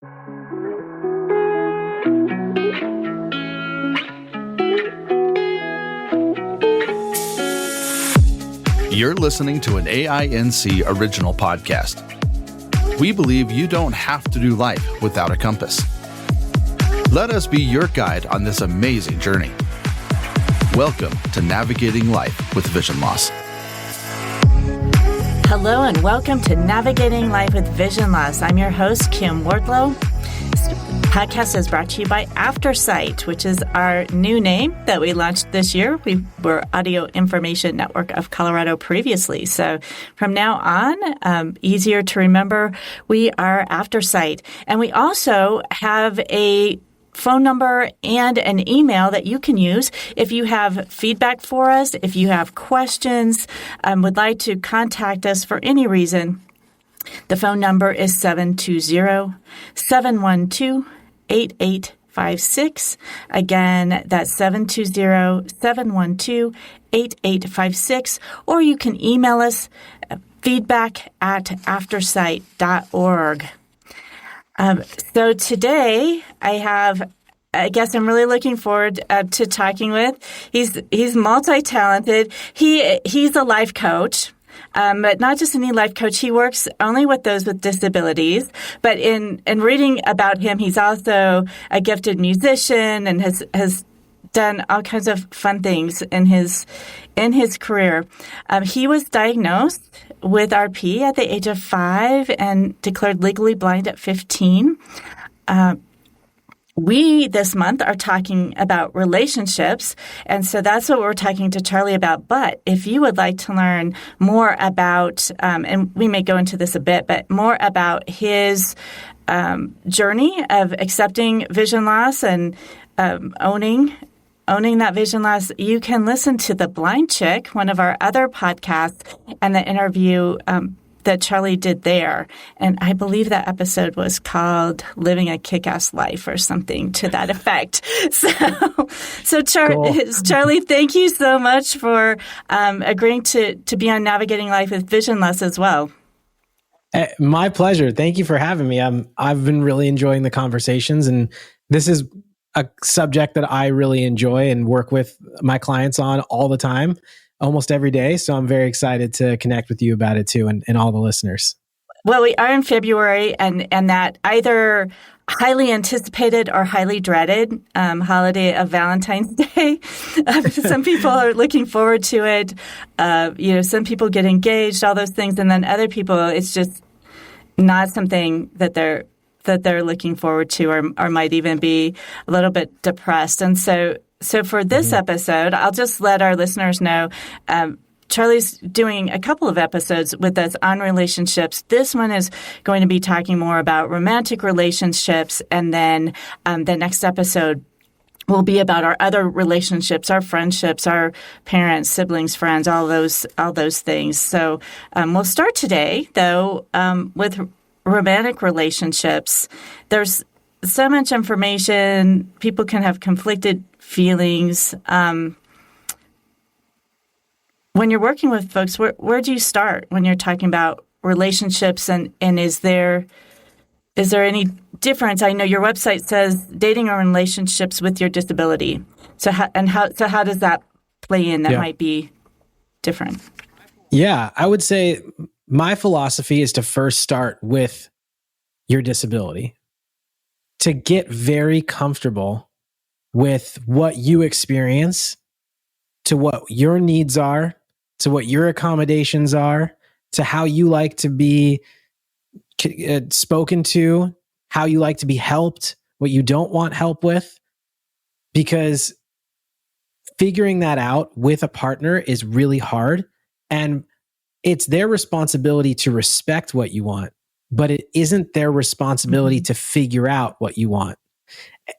You're listening to an AINC original podcast. We believe you don't have to do life without a compass. Let us be your guide on this amazing journey. Welcome to Navigating Life with Vision Loss. Hello and welcome to Navigating Life with Vision Loss. I'm your host, Kim Wardlow. This podcast is brought to you by AfterSight, which is our new name that we launched this year. We were Audio Information Network of Colorado previously. So from now on, easier to remember, we are AfterSight. And we also have a phone number and an email that you can use if you have feedback for us, if you have questions, would like to contact us for any reason. The phone number is 720-712-8856. Again, that's 720-712-8856. Or you can email us feedback@aftersight.org. So today I guess I'm really looking forward to talking with. He's multi-talented. He's a life coach. But not just any life coach. He works only with those with disabilities. But in reading about him, he's also a gifted musician and has done all kinds of fun things in his career. He was diagnosed with RP at the age of 5 and declared legally blind at 15. We, this month, are talking about relationships, and so that's what we're talking to Charlie about. But if you would like to learn more about, and we may go into this a bit, but more about his journey of accepting vision loss and owning that vision loss, you can listen to The Blind Chick, one of our other podcasts, and the interview that Charlie did there. And I believe that episode was called Living a Kick-Ass Life or something to that effect. So Charlie, thank you so much for agreeing to be on Navigating Life with Vision Loss as well. My pleasure. Thank you for having me. I've been really enjoying the conversations, and this is a subject that I really enjoy and work with my clients on all the time, almost every day. So I'm very excited to connect with you about it too, and all the listeners. Well, we are in February, and that either highly anticipated or highly dreaded holiday of Valentine's Day. Some people are looking forward to it. Some people get engaged, all those things, and then other people, it's just not something that they're looking forward to, or might even be a little bit depressed. And so for this episode, I'll just let our listeners know, Charlie's doing a couple of episodes with us on relationships. This one is going to be talking more about romantic relationships, and then the next episode will be about our other relationships, our friendships, our parents, siblings, friends, all those things. So we'll start today, though, with romantic relationships. There's so much information. People can have conflicted feelings. When you're working with folks, where do you start when you're talking about relationships? And is there any difference? I know your website says dating or relationships with your disability. So how does that play in? That might be different. Yeah, I would say my philosophy is to first start with your disability, to get very comfortable with what you experience, to what your needs are, to what your accommodations are, to how you like to be spoken to, how you like to be helped, what you don't want help with. Because figuring that out with a partner is really hard, and it's their responsibility to respect what you want, but it isn't their responsibility to figure out what you want.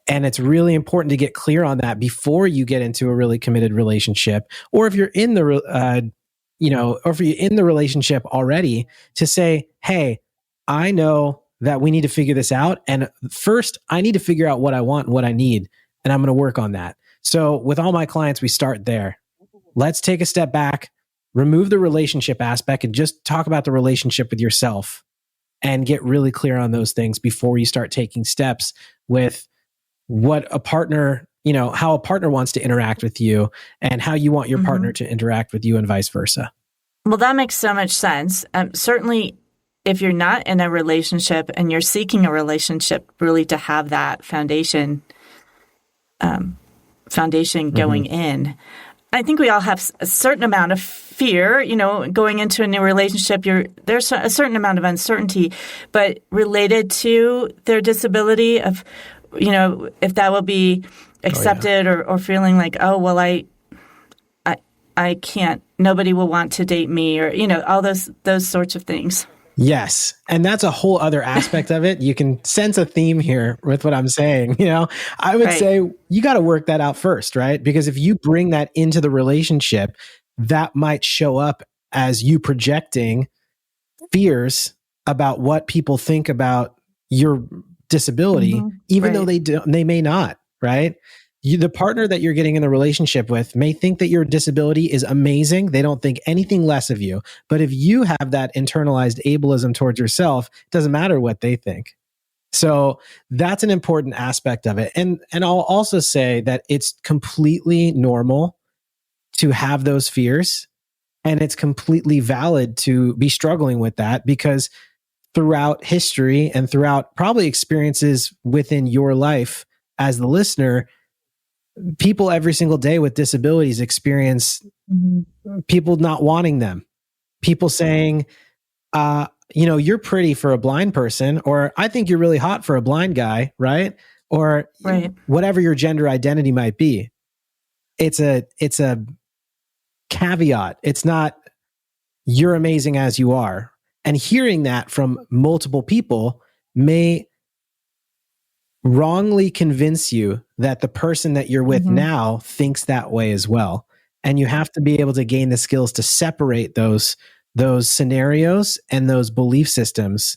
And it's really important to get clear on that before you get into a really committed relationship, or if you're in the, or if you're in the relationship already, to say, "Hey, I know that we need to figure this out, and first, I need to figure out what I want and what I need, and I'm going to work on that." So, with all my clients, we start there. Let's take a step back, remove the relationship aspect, and just talk about the relationship with yourself. and get really clear on those things before you start taking steps with what a partner, how a partner wants to interact with you and how you want your partner to interact with you and vice versa. Well, that makes so much sense. Certainly, if you're not in a relationship and you're seeking a relationship, really to have that foundation going in. I think we all have a certain amount of fear, going into a new relationship. There's a certain amount of uncertainty, but related to their disability of, if that will be accepted or feeling like, oh, well, I can't, nobody will want to date me or, all those sorts of things. Yes. And that's a whole other aspect of it. You can sense a theme here with what I'm saying. I would say you got to work that out first, right? Because if you bring that into the relationship, that might show up as you projecting fears about what people think about your disability, even though they may not, right? The partner that you're getting in the relationship with may think that your disability is amazing. They don't think anything less of you. But if you have that internalized ableism towards yourself, it doesn't matter what they think. So that's an important aspect of it. And I'll also say that it's completely normal to have those fears. And it's completely valid to be struggling with that because throughout history and throughout probably experiences within your life as the listener, people every single day with disabilities experience people not wanting them, people saying, you're pretty for a blind person, or I think you're really hot for a blind guy, right? Or whatever your gender identity might be. It's a caveat. It's not you're amazing as you are. And hearing that from multiple people may wrongly convince you that the person that you're with now thinks that way as well. And you have to be able to gain the skills to separate those scenarios and those belief systems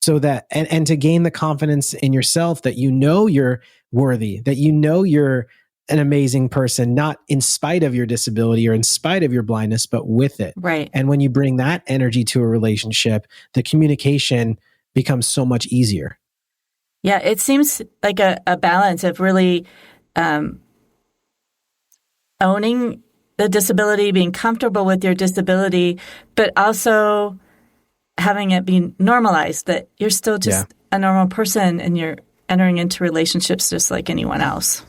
so that, and to gain the confidence in yourself that you're worthy, that you're an amazing person, not in spite of your disability or in spite of your blindness, but with it. Right. And when you bring that energy to a relationship, the communication becomes so much easier. Yeah, it seems like a balance of really owning the disability, being comfortable with your disability, but also having it be normalized that you're still just a normal person and you're entering into relationships just like anyone else.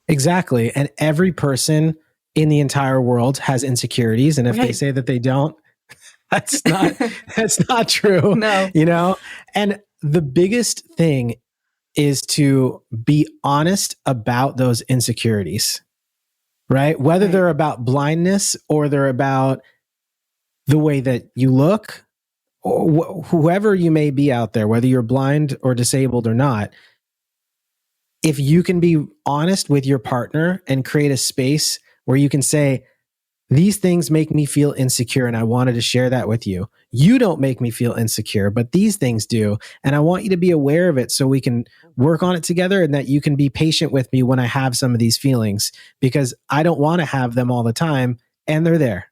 Exactly. And every person in the entire world has insecurities. And if they say that they don't, that's not true. No. And the biggest thing is to be honest about those insecurities, right? Whether they're about blindness or they're about the way that you look, or whoever you may be out there, whether you're blind or disabled or not, if you can be honest with your partner and create a space where you can say, these things make me feel insecure and I wanted to share that with you. You don't make me feel insecure, but these things do. And I want you to be aware of it so we can work on it together and that you can be patient with me when I have some of these feelings because I don't want to have them all the time and they're there.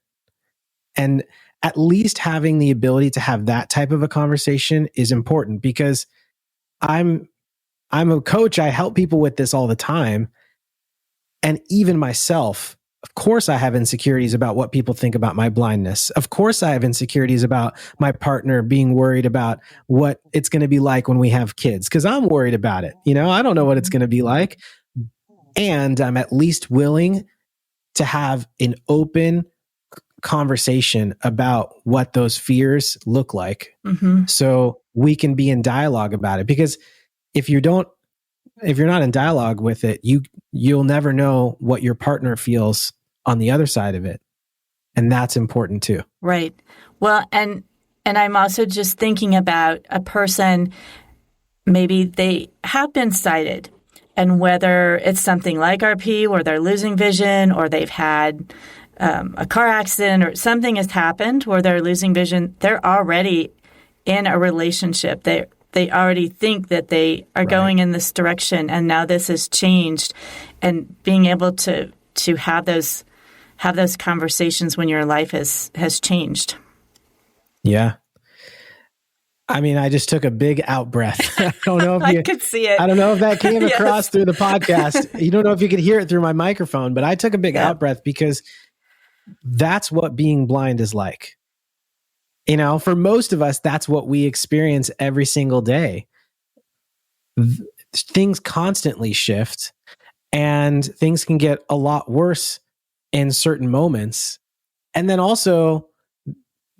And at least having the ability to have that type of a conversation is important because I'm a coach. I help people with this all the time. And even myself, of course, I have insecurities about what people think about my blindness. Of course, I have insecurities about my partner being worried about what it's going to be like when we have kids, because I'm worried about it. I don't know what it's going to be like. And I'm at least willing to have an open conversation about what those fears look like. So we can be in dialogue about it. Because if you're not in dialogue with it, you'll never know what your partner feels on the other side of it. And that's important too. Right. Well, and I'm also just thinking about a person, maybe they have been sighted, and whether it's something like RP where they're losing vision or they've had a car accident or something has happened where they're losing vision, they're already in a relationship. They already think that they are going in this direction, and now this has changed. And being able to have those conversations when your life has changed. Yeah. I mean, I just took a big out breath. I don't know if I could see it. I don't know if that came Yes. across through the podcast. You don't know if you could hear it through my microphone, but I took a big out breath because that's what being blind is like. You know, for most of us, that's what we experience every single day. Things constantly shift and things can get a lot worse in certain moments. And then also,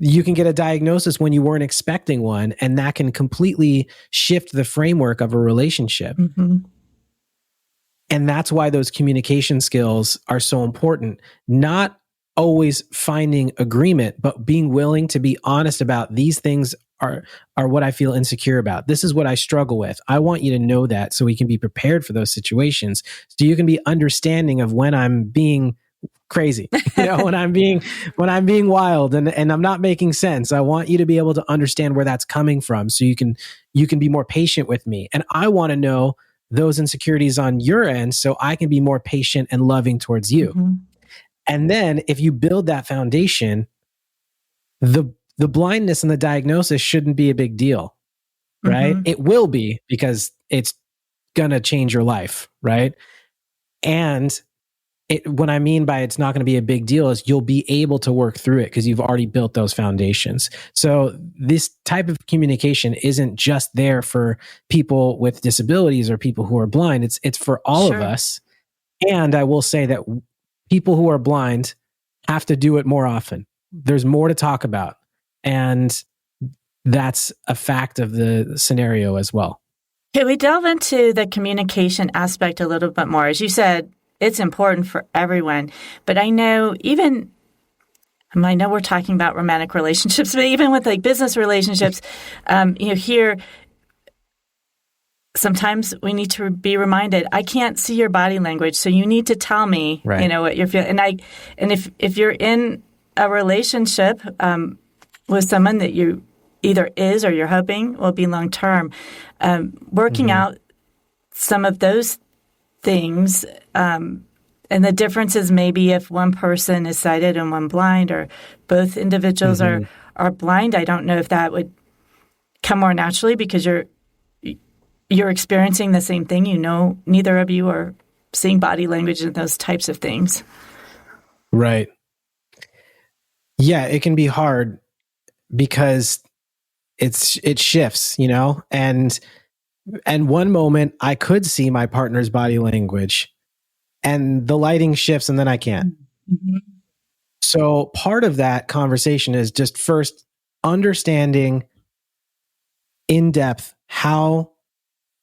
you can get a diagnosis when you weren't expecting one, and that can completely shift the framework of a relationship. Mm-hmm. And that's why those communication skills are so important. Not always finding agreement, but being willing to be honest about these things are what I feel insecure about. This is what I struggle with. I want you to know that so we can be prepared for those situations. So you can be understanding of when I'm being crazy, you know, when I'm being wild and I'm not making sense. I want you to be able to understand where that's coming from so you can be more patient with me. And I want to know those insecurities on your end so I can be more patient and loving towards you. Mm-hmm. And then if you build that foundation, the blindness and the diagnosis shouldn't be a big deal, right? Mm-hmm. It will be because it's going to change your life, right? And what I mean by it's not going to be a big deal is you'll be able to work through it because you've already built those foundations. So this type of communication isn't just there for people with disabilities or people who are blind. It's for all of us. And I will say that people who are blind have to do it more often. There's more to talk about. And that's a fact of the scenario as well. Can we delve into the communication aspect a little bit more? As you said, it's important for everyone. But I know we're talking about romantic relationships, but even with like business relationships, here, sometimes we need to be reminded, I can't see your body language, so you need to tell me, what you're feeling. And if you're in a relationship with someone that you either is or you're hoping will be long term, working out some of those things, and the differences maybe if one person is sighted and one blind, or both individuals are blind. I don't know if that would come more naturally because you're experiencing the same thing. You know, neither of you are seeing body language and those types of things. Right. Yeah, it can be hard because it shifts, you know, and one moment I could see my partner's body language and the lighting shifts and then I can't. Mm-hmm. So part of that conversation is just first understanding in depth how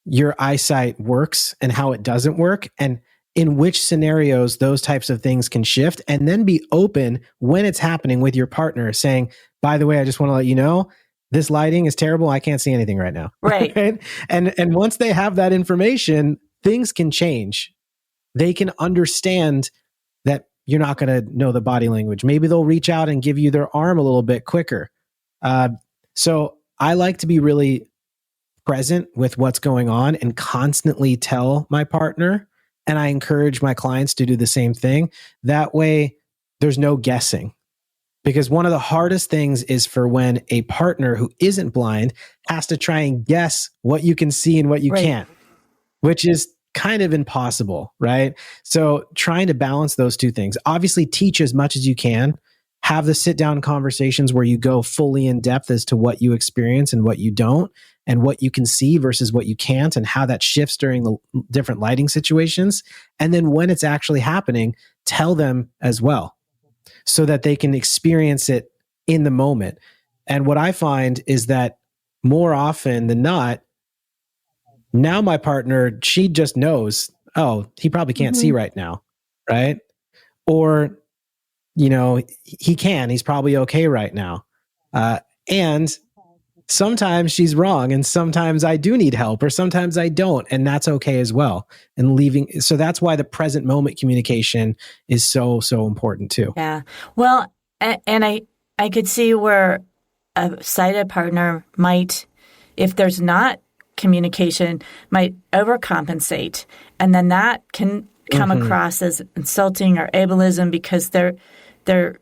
your eyesight works and how it doesn't work and in which scenarios those types of things can shift, and then be open when it's happening with your partner saying, by the way, I just want to let you know, this lighting is terrible. I can't see anything right now. Right. Right? And once they have that information, things can change. They can understand that you're not going to know the body language. Maybe they'll reach out and give you their arm a little bit quicker. So I like to be really present with what's going on and constantly tell my partner. And I encourage my clients to do the same thing. That way, there's no guessing. Because one of the hardest things is for when a partner who isn't blind has to try and guess what you can see and what you can't, which is kind of impossible, right? So trying to balance those two things. Obviously, teach as much as you can. Have the sit-down conversations where you go fully in depth as to what you experience and what you don't, and what you can see versus what you can't, and how that shifts during the different lighting situations. And then when it's actually happening, tell them as well, so that they can experience it in the moment. And what I find is that more often than not, now my partner, she just knows, oh, he probably can't see right now, right? Or, you know, he's probably okay right now. And sometimes she's wrong, and sometimes I do need help, or sometimes I don't, and that's okay as well. And so that's why the present moment communication is so, so important too. Yeah. Well, and I could see where a sighted partner might, if there's not communication, might overcompensate. And then that can come across as insulting or ableism because they're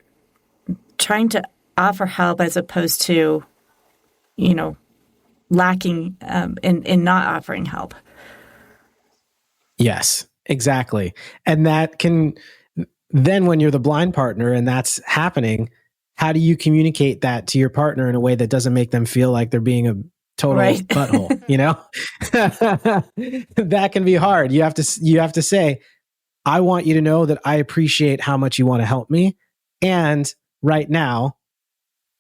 trying to offer help as opposed to, lacking in not offering help. Yes, exactly. And that can, then when you're the blind partner and that's happening, how do you communicate that to your partner in a way that doesn't make them feel like they're being a total butthole, you know? That can be hard. You have to say, I want you to know that I appreciate how much you want to help me. And right now,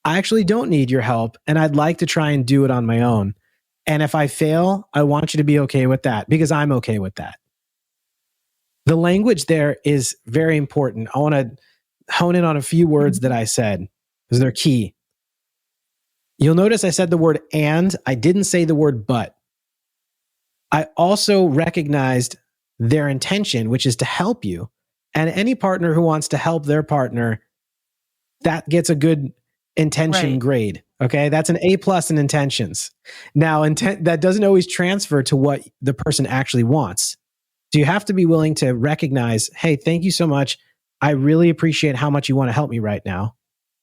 I actually don't need your help and I'd like to try and do it on my own. And if I fail, I want you to be okay with that because I'm okay with that. The language there is very important. I want to hone in on a few words that I said because they're key. You'll notice I said the word and, I didn't say the word but. I also recognized their intention, which is to help you. And any partner who wants to help their partner, that gets a good intention grade. Okay. That's an A+ in intentions. Now, that doesn't always transfer to what the person actually wants. So you have to be willing to recognize, hey, thank you so much. I really appreciate how much you want to help me right now.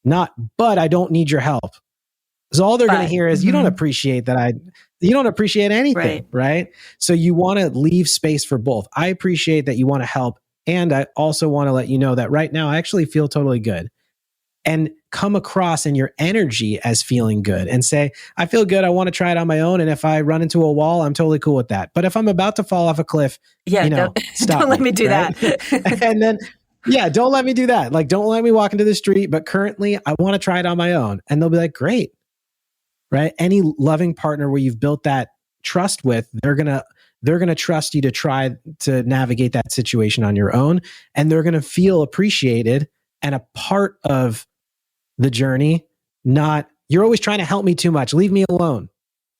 Not, but I don't need your help. Because all they're going to hear is, you don't appreciate that you don't appreciate anything, right? So you want to leave space for both. I appreciate that you want to help. And I also want to let you know that right now I actually feel totally good. And come across in your energy as feeling good and say, I feel good. I want to try it on my own. And if I run into a wall, I'm totally cool with that. But if I'm about to fall off a cliff, stop. Don't let me do that. And then, don't let me do that. Like, don't let me walk into the street. But currently, I want to try it on my own. And they'll be like, great. Right? Any loving partner where you've built that trust with, they're gonna trust you to try to navigate that situation on your own. And they're going to feel appreciated and a part of the journey, not, you're always trying to help me too much. Leave me alone,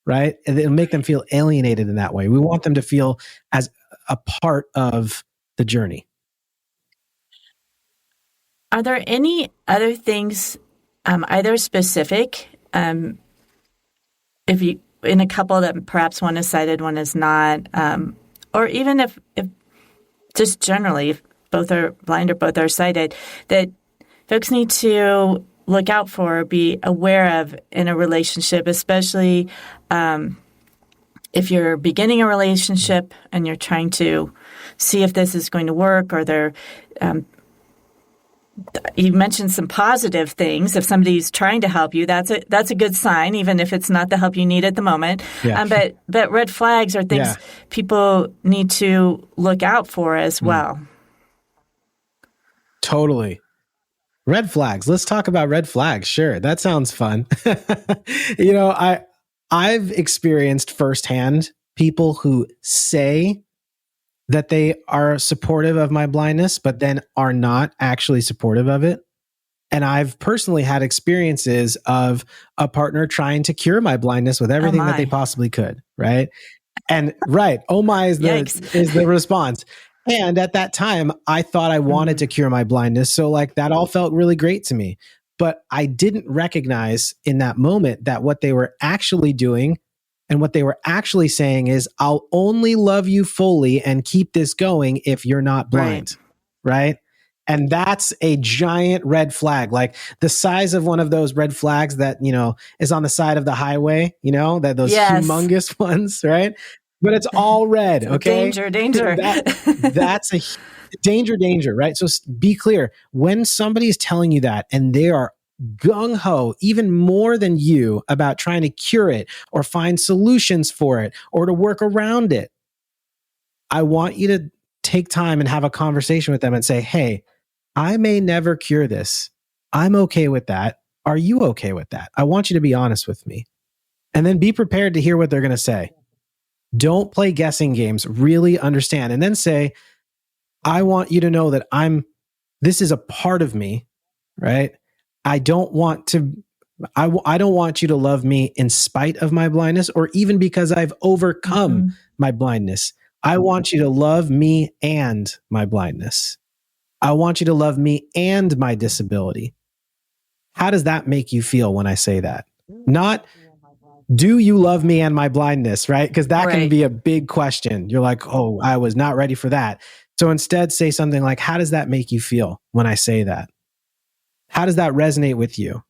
right? And it'll make them feel alienated in that way. We want them to feel as a part of the journey. Are there any other things, either specific, if you, in a couple that perhaps one is sighted, one is not, or even if just generally, if both are blind or both are sighted, that folks need to look out for, or be aware of in a relationship, especially if you're beginning a relationship and you're trying to see if this is going to work, or they're you mentioned some positive things. If somebody's trying to help you, that's a good sign, even if it's not the help you need at the moment. Yeah. But red flags are things people need to look out for as well. Totally. Red flags. Let's talk about red flags. Sure. That sounds fun. I've experienced firsthand people who say that they are supportive of my blindness, but then are not actually supportive of it. And I've personally had experiences of a partner trying to cure my blindness with everything that they possibly could. Right. And oh my is the response. And at that time, I thought I wanted to cure my blindness. So like that all felt really great to me. But I didn't recognize in that moment that what they were actually doing and what they were actually saying is, I'll only love you fully and keep this going if you're not blind. Right? And that's a giant red flag, like the size of one of those red flags that, is on the side of the highway, that those humongous ones, right? But it's all red. Okay. Danger. That's a danger, right? So be clear. When somebody is telling you that and they are gung-ho, even more than you, about trying to cure it or find solutions for it or to work around it, I want you to take time and have a conversation with them and say, hey, I may never cure this. I'm okay with that. Are you okay with that? I want you to be honest with me. And then be prepared to hear what they're going to say. Don't play guessing games. Really understand. And then say, I want you to know that this is a part of me, right? I don't want you to love me in spite of my blindness or even because I've overcome my blindness. I want you to love me and my blindness. I want you to love me and my disability. How does that make you feel when I say that? Not, do you love me and my blindness, right? Because that can be a big question. You're like, oh, I was not ready for that. So instead say something like, how does that make you feel when I say that? How does that resonate with you?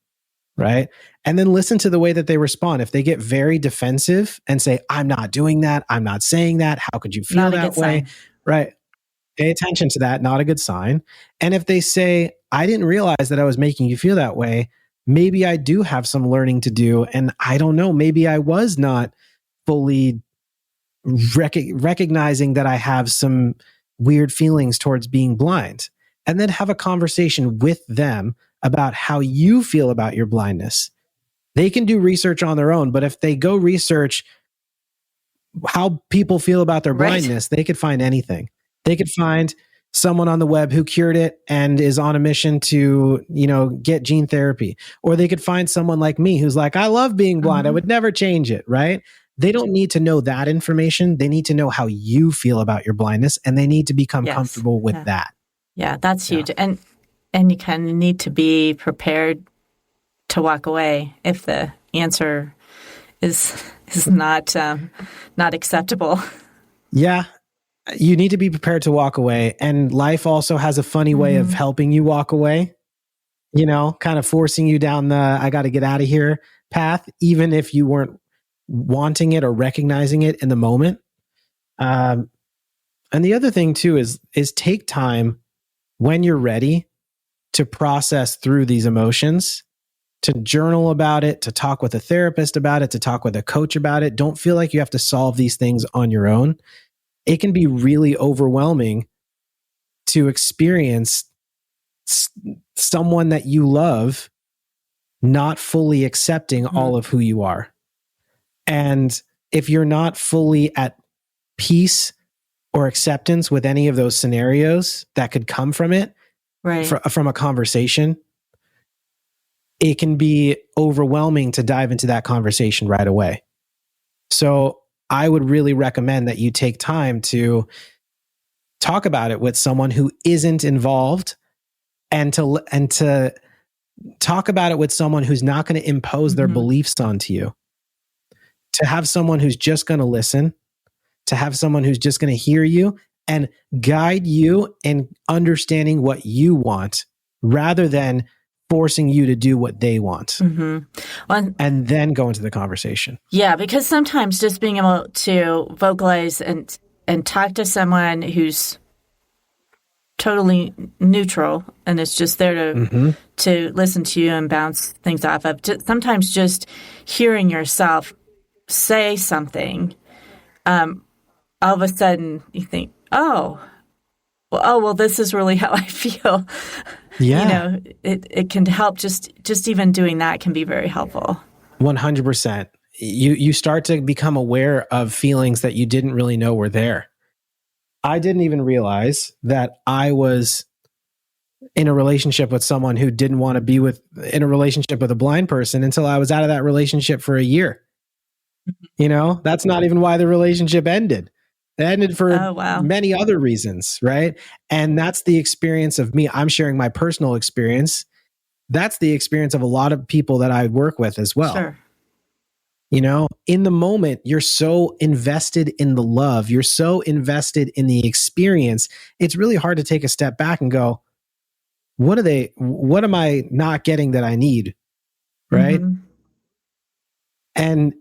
right? And then listen to the way that they respond. If they get very defensive and say, I'm not doing that, I'm not saying that, how could you feel that way? Sign. Right. Pay attention to that, not a good sign. And if they say, I didn't realize that I was making you feel that way, maybe I do have some learning to do. And I don't know, maybe I was not fully recognizing that I have some weird feelings towards being blind. And then have a conversation with them about how you feel about your blindness. They can do research on their own, but if they go research how people feel about their blindness, they could find anything. They could find someone on the web who cured it and is on a mission to, get gene therapy. Or they could find someone like me who's like, I love being blind. I would never change it, right? They don't need to know that information. They need to know how you feel about your blindness, and they need to become comfortable with that. Yeah, that's huge. And you kind of need to be prepared to walk away if the answer is not acceptable. Yeah. You need to be prepared to walk away. And life also has a funny way of helping you walk away, kind of forcing you down the I got to get out of here path, even if you weren't wanting it or recognizing it in the moment. And the other thing too is take time when you're ready to process through these emotions, to journal about it, to talk with a therapist about it, to talk with a coach about it. Don't feel like you have to solve these things on your own. It can be really overwhelming to experience someone that you love not fully accepting all of who you are. And if you're not fully at peace or acceptance with any of those scenarios that could come from it, from a conversation, it can be overwhelming to dive into that conversation right away. So I would really recommend that you take time to talk about it with someone who isn't involved, and to talk about it with someone who's not going to impose their beliefs onto you. To have someone who's just going to listen, to have someone who's just going to hear you and guide you in understanding what you want, rather than forcing you to do what they want. And then go into the conversation. Yeah, because sometimes just being able to vocalize and talk to someone who's totally neutral and is just there to listen to you and bounce things off of. Sometimes just hearing yourself say something, all of a sudden you think, well, this is really how I feel. Yeah. It can help. Just even doing that can be very helpful. 100%. You start to become aware of feelings that you didn't really know were there. I didn't even realize that I was in a relationship with someone who didn't want to be in a relationship with a blind person until I was out of that relationship for a year. That's not even why the relationship ended. It ended for many other reasons, right? And that's the experience of me. I'm sharing my personal experience. That's the experience of a lot of people that I work with as well. Sure. In the moment, you're so invested in the love. You're so invested in the experience. It's really hard to take a step back and go, what am I not getting that I need? Right? And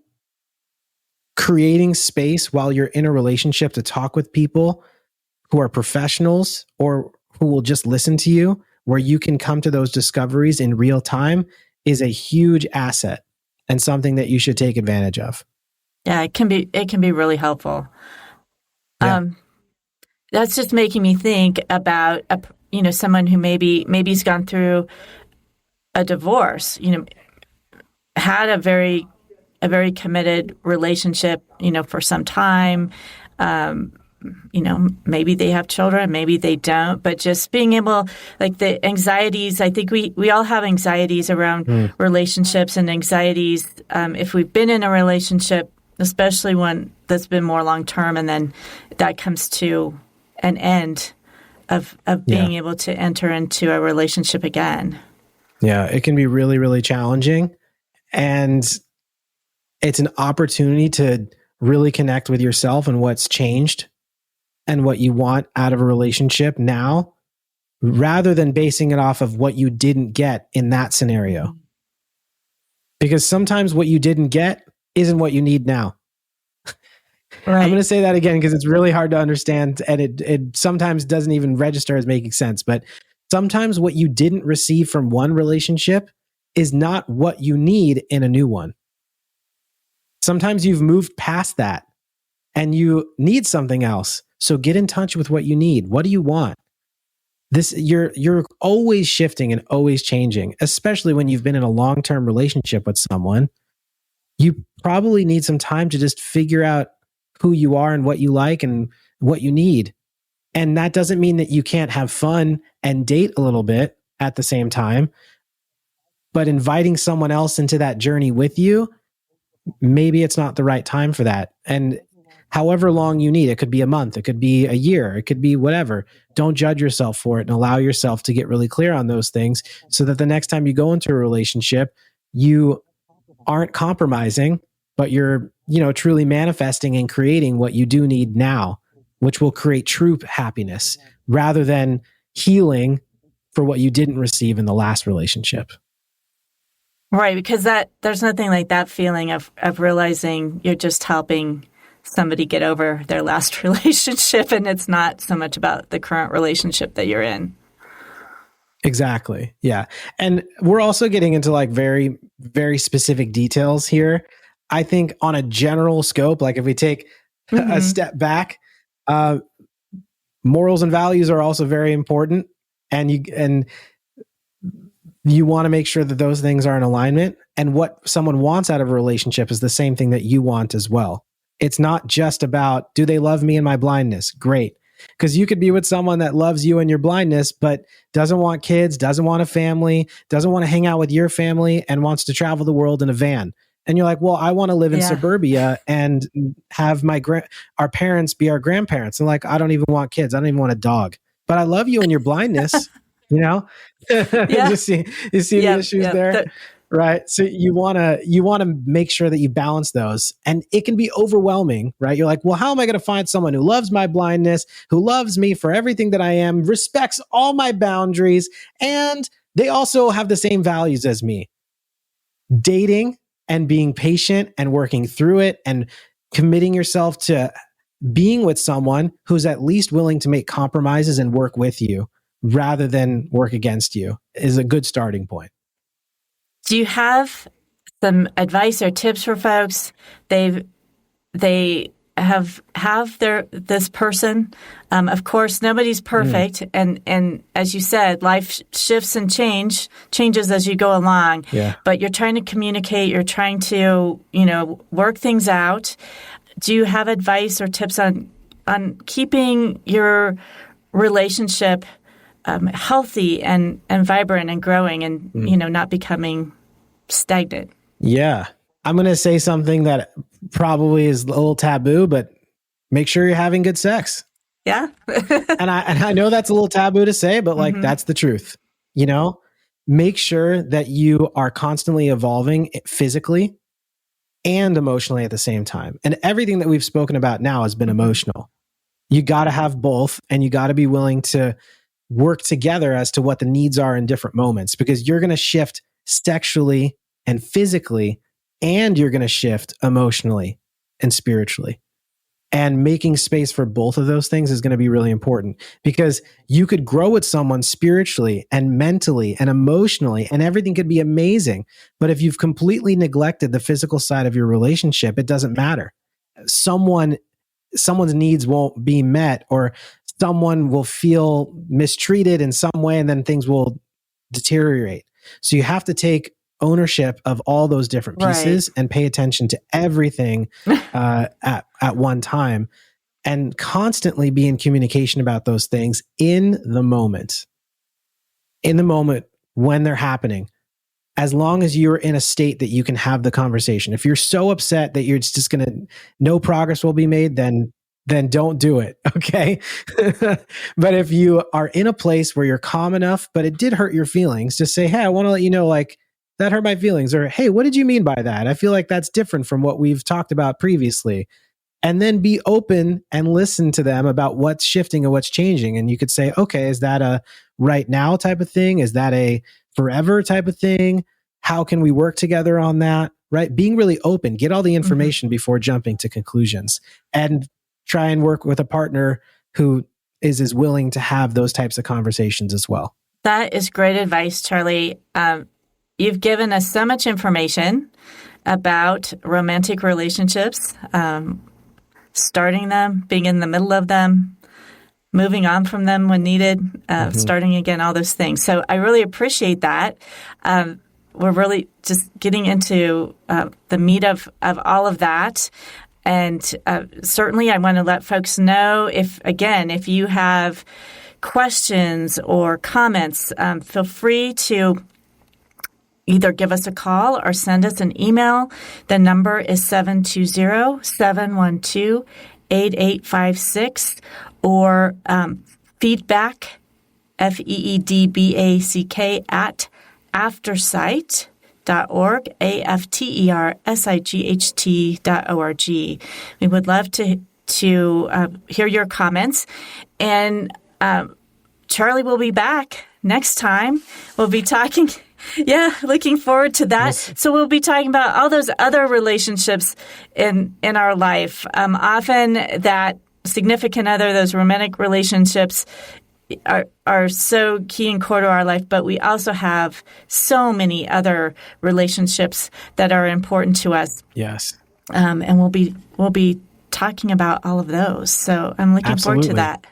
creating space while you're in a relationship to talk with people who are professionals or who will just listen to you, where you can come to those discoveries in real time, is a huge asset and something that you should take advantage of. Yeah, it can be really helpful. Yeah. That's just making me think about someone who maybe's gone through a divorce, had a very committed relationship, for some time. Maybe they have children, maybe they don't, but just being able, like the anxieties, I think we all have anxieties around relationships and anxieties. If we've been in a relationship, especially one that's been more long-term, and then that comes to an end of being able to enter into a relationship again. Yeah, it can be really, really challenging. And it's an opportunity to really connect with yourself and what's changed and what you want out of a relationship now, rather than basing it off of what you didn't get in that scenario. Because sometimes what you didn't get isn't what you need now. Right. I'm going to say that again because it's really hard to understand, and it sometimes doesn't even register as making sense. But sometimes what you didn't receive from one relationship is not what you need in a new one. Sometimes you've moved past that and you need something else. So get in touch with what you need. What do you want? You're always shifting and always changing, especially when you've been in a long-term relationship with someone. You probably need some time to just figure out who you are and what you like and what you need. And that doesn't mean that you can't have fun and date a little bit at the same time. But inviting someone else into that journey with you, maybe it's not the right time for that. And however long you need, it could be a month, it could be a year, it could be whatever. Don't judge yourself for it and allow yourself to get really clear on those things so that the next time you go into a relationship, you aren't compromising, but you're, truly manifesting and creating what you do need now, which will create true happiness rather than healing for what you didn't receive in the last relationship. Right, because there's nothing like that feeling of realizing you're just helping somebody get over their last relationship, and it's not so much about the current relationship that you're in. Exactly. Yeah. And we're also getting into like very, very specific details here. I think on a general scope, like if we take a step back, morals and values are also very important. And you want to make sure that those things are in alignment. And what someone wants out of a relationship is the same thing that you want as well. It's not just about, do they love me in my blindness? Great. Because you could be with someone that loves you in your blindness, but doesn't want kids, doesn't want a family, doesn't want to hang out with your family, and wants to travel the world in a van. And you're like, well, I want to live in suburbia and have our parents be our grandparents. And like, I don't even want kids. I don't even want a dog. But I love you in your blindness, Yeah. you see the issues there? Right. So you want to make sure that you balance those, and it can be overwhelming, right? You're like, well, how am I going to find someone who loves my blindness, who loves me for everything that I am, respects all my boundaries, and they also have the same values as me? Dating and being patient and working through it and committing yourself to being with someone who's at least willing to make compromises and work with you rather than work against you is a good starting point. Do you have some advice or tips for folks? They have this person. Of course, nobody's perfect, and as you said, life shifts and changes as you go along. Yeah. But you're trying to communicate. You're trying to work things out. Do you have advice or tips on keeping your relationship healthy and vibrant and growing and, not becoming stagnant? Yeah. I'm going to say something that probably is a little taboo, but make sure you're having good sex. Yeah. and I know that's a little taboo to say, but like, that's the truth. Make sure that you are constantly evolving physically and emotionally at the same time. And everything that we've spoken about now has been emotional. You got to have both, and you got to be willing to work together as to what the needs are in different moments, because you're going to shift sexually and physically, and you're going to shift emotionally and spiritually. And making space for both of those things is going to be really important, because you could grow with someone spiritually and mentally and emotionally, and everything could be amazing. But if you've completely neglected the physical side of your relationship, it doesn't matter. Someone's needs won't be met, or someone will feel mistreated in some way, and then things will deteriorate. So you have to take ownership of all those different pieces and pay attention to everything at one time, and constantly be in communication about those things in the moment when they're happening. As long as you're in a state that you can have the conversation. If you're so upset that you're just going to, no progress will be made, then don't do it. Okay. But if you are in a place where you're calm enough, but it did hurt your feelings, just say, hey, I want to let you know, like, that hurt my feelings. Or, hey, what did you mean by that? I feel like that's different from what we've talked about previously. And then be open and listen to them about what's shifting and what's changing. And you could say, okay, is that a right now type of thing? Is that a forever type of thing? How can we work together on that? Right? Being really open, get all the information before jumping to conclusions, and try and work with a partner who is as willing to have those types of conversations as well. That is great advice, Charlie. You've given us so much information about romantic relationships, starting them, being in the middle of them, moving on from them when needed, starting again, all those things. So I really appreciate that. We're really just getting into the meat of all of that. And certainly I want to let folks know if you have questions or comments, feel free to either give us a call or send us an email. The number is 720-712-8856, or feedback, FEEDBACK, at aftersight.org, AFTERSIGHT.org. We would love to hear your comments. And Charlie will be back next time. We'll be talking. Yeah, looking forward to that. Yes. So we'll be talking about all those other relationships in our life. Often that significant other, those romantic relationships are so key and core to our life, but we also have so many other relationships that are important to us. Yes. And we'll be talking about all of those. So I'm looking forward to that.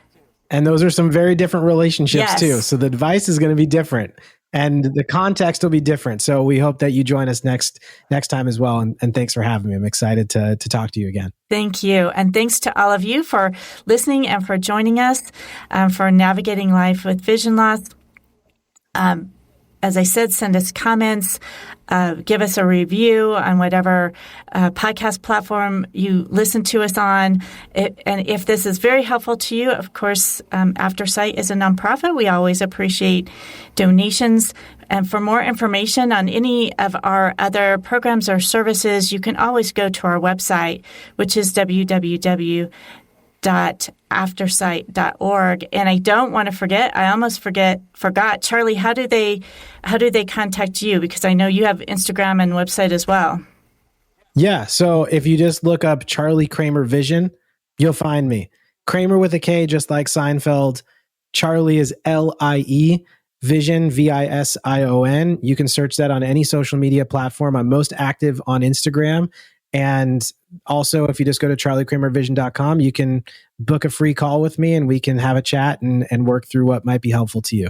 And those are some very different relationships too. So the advice is going to be different and the context will be different. So we hope that you join us next time as well. And thanks for having me. I'm excited to talk to you again. Thank you. And thanks to all of you for listening and for joining us for Navigating Life with Vision Loss. As I said, send us comments, give us a review on whatever podcast platform you listen to us on. And if this is very helpful to you, of course, AfterSight is a nonprofit. We always appreciate donations. And for more information on any of our other programs or services, you can always go to our website, which is www.aftersight.org. And I don't want to forget, I almost forgot, Charlie, how do they contact you? Because I know you have Instagram and website as well. Yeah. So if you just look up Charlie Kramer Vision, you'll find me. Kramer with a K, just like Seinfeld. Charlie is L-I-E. Vision, V-I-S-I-O-N. You can search that on any social media platform. I'm most active on Instagram. And also, if you just go to charliekramervision.com, you can book a free call with me and we can have a chat and work through what might be helpful to you.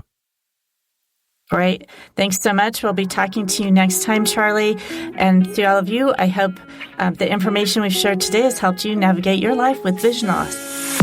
Great. Thanks so much. We'll be talking to you next time, Charlie. And to all of you, I hope the information we've shared today has helped you navigate your life with vision loss.